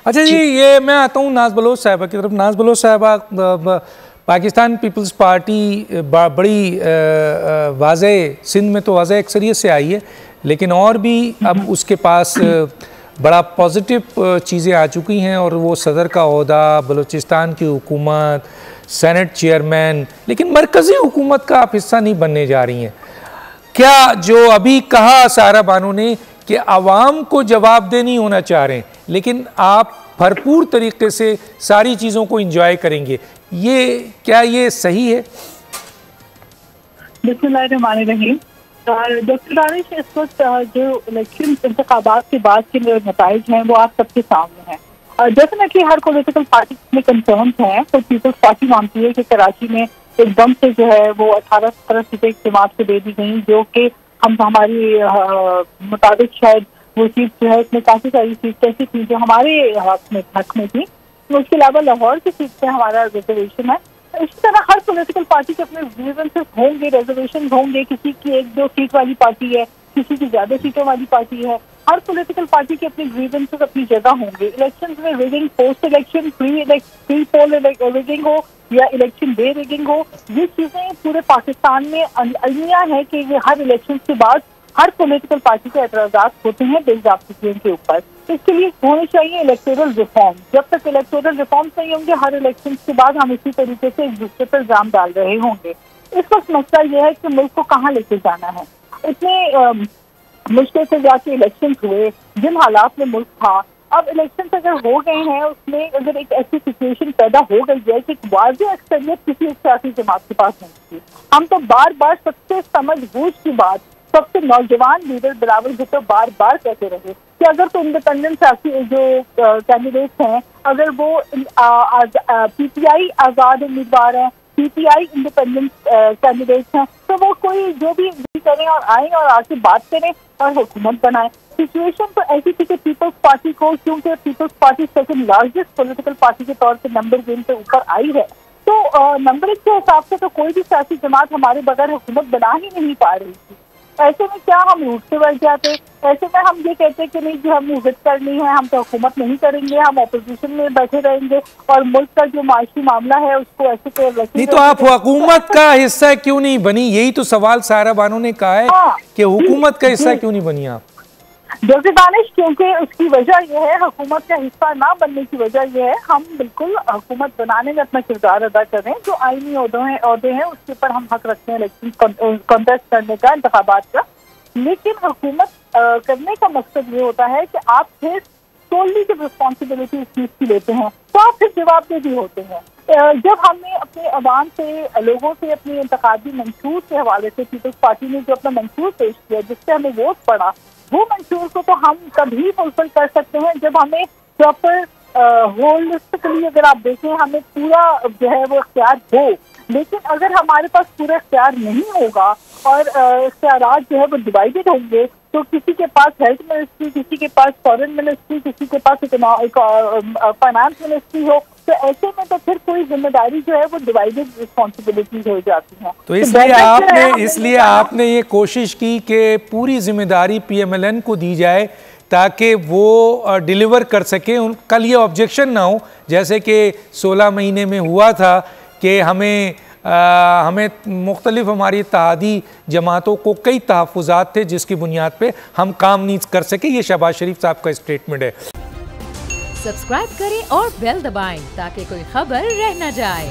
अच्छा जी, ये मैं आता हूँ नाज बलोच साहिबा की तरफ। नाज बलोच साहिबा, पाकिस्तान पीपल्स पार्टी बड़ी वाज़े सिंध में तो वाज़े अक्सरियत से आई है, लेकिन और भी अब उसके पास बड़ा पॉजिटिव चीज़ें आ चुकी हैं और वो सदर का ओहदा, बलूचिस्तान की हुकूमत, सेनेट चेयरमैन, लेकिन मरकज़ी हुकूमत का आप हिस्सा नहीं बनने जा रही हैं। क्या जो अभी कहा सारा बानो ने कि आवाम को जवाबदेह नहीं होना चाह रहे हैं, लेकिन आप भरपूर तरीके से सारी चीज़ों को इंजॉय करेंगे, क्या ये सही है? बिस्मिल्लाहिर्रहमानिर्रहीम। डॉक्टर दानिश, इस वक्त जो इलेक्शन इंतखाबात के बाद के नताइज हैं वो आप सबके सामने हैं। डेफिनेटली हर पॉलिटिकल पार्टी में कंसर्न हैं। तो पीपल्स पार्टी मानती है कि कराची में एकदम से जो है वो 18-17 सीटें जमात को दे दी गई, जो कि हमारी मुताबिक शायद वो सीट जो है इसमें काफी सारी सीट ऐसी थी जो हमारे हक में थी। उसके अलावा लाहौर की सीट पे हमारा रिजर्वेशन है। इसी तरह हर पॉलिटिकल पार्टी के अपने ग्रीवेंसेस होंगे, रिजर्वेशन होंगे। किसी की 1-2 सीट वाली पार्टी है, किसी की ज्यादा सीटों वाली पार्टी है। हर पॉलिटिकल पार्टी के अपने ग्रीवेंसेस अपनी जगह होंगे। इलेक्शन में rigging, post election pre poll rigging हो या इलेक्शन डे रिगिंग हो, ये चीजें पूरे पाकिस्तान में अलमिया है कि ये हर इलेक्शन के बाद हर पॉलिटिकल पार्टी के एतराजात होते हैं बेज़ाब्तियत के ऊपर। इसके लिए होने चाहिए इलेक्टोरल रिफॉर्म। जब तक इलेक्टोरल रिफॉर्म नहीं होंगे, हर इलेक्शन के बाद हम इसी तरीके से एक दूसरे पर इल्जाम डाल रहे होंगे। इस वक्त मसला यह है कि मुल्क को कहाँ लेके जाना है। इतने मुश्किल से जाके इलेक्शन हुए, जिन हालात में मुल्क था, अब इलेक्शन अगर हो गए हैं, उसमें अगर एक ऐसी सिचुएशन पैदा हो गई है कि वाज़ेह अक्सरियत किसी एक सियासी जमात के पास नहीं थी। हम तो बार बार सबसे समझबूझ की बात सबसे नौजवान लीडर बिलावल भुट्टो बार बार कहते रहे कि अगर तो इंडिपेंडेंट सियासी जो कैंडिडेट्स हैं, अगर वो पीटीआई आजाद उम्मीदवार हैं, पीटीआई इंडिपेंडेंट कैंडिडेट्स हैं, तो वो कोई जो भी करें और आए और आके बात करें और हुकूमत बनाए। सिचुएशन तो ऐसी थी कि पीपल्स पार्टी को, क्योंकि People's Party second largest political party के तौर पर नंबर गेम पे ऊपर आई है, तो नंबर के हिसाब से तो कोई भी सियासी जमात हमारे बगैर हुकूमत बना ही नहीं पा रही थी। ऐसे में क्या हम रूट से बढ़ जाते? ऐसे में हम ये कहते कि नहीं जी हमें इज्जत करनी है, हम तो हुकूमत नहीं करेंगे, हम अपोजिशन में बैठे रहेंगे और मुल्क का जो माशी मामला है उसको ऐसे नहीं। तो आप हुकूमत का हिस्सा क्यों नहीं बनी? यही तो सवाल सारा बानो ने कहा है कि हुकूमत का हिस्सा क्यों नहीं बनी आप? डॉक्टर दानिश, क्योंकि उसकी वजह यह है, हुकूमत का हिस्सा ना बनने की वजह यह है, हम बिल्कुल हुकूमत बनाने में अपना किरदार अदा करें। जो आईनी ओहदे हैं उसके ऊपर हम हक रखते हैं इलेक्शन कॉन्टेस्ट करने का, इंतखाबात का। लेकिन हुकूमत करने का मकसद ये होता है कि आप फिर सोलली जब रिस्पॉन्सिबिलिटी इस चीज की लेते हैं तो आप फिर जवाबदेह भी होते हैं। जब हमने अपने अवाम से, लोगों से अपने इंतखाबी मंशूर के हवाले से पीपल्स पार्टी ने जो अपना मंशूर पेश किया जिससे हमें वोट पड़ा, वो मंशूर को तो हम तभी फुलफिल कर सकते हैं जब हमें प्रॉपर होलिस्टिकली, अगर आप देखें, हमें पूरा जो है वो इख्तियार हो। लेकिन अगर हमारे पास पूरा इख्तियार नहीं होगा और इख्तियारात जो है वो डिवाइडेड होंगे, तो किसी के पास हेल्थ मिनिस्ट्री, किसी के पास फॉरेन मिनिस्ट्री, किसी के पास फाइनेंस मिनिस्ट्री हो, तो ऐसे में तो फिर कोई जिम्मेदारी जो है वो डिवाइडेड रिस्पॉन्सिबिलिटीज हो जाती हैं। तो इसलिए आपने ये कोशिश की कि पूरी जिम्मेदारी PMLN को दी जाए ताकि वो डिलीवर कर सके। कल ये ऑब्जेक्शन ना हो जैसे कि 16 महीने में हुआ था कि हमें मुख्तलिफ हमारी इत्तेहादी जमातों को कई तहफ़्फ़ुज़ात थे जिसकी बुनियाद पे हम काम नहीं कर सके। ये शहबाज शरीफ साहब का स्टेटमेंट है। सब्सक्राइब करें और बेल दबाएं ताकि कोई खबर रह न जाए।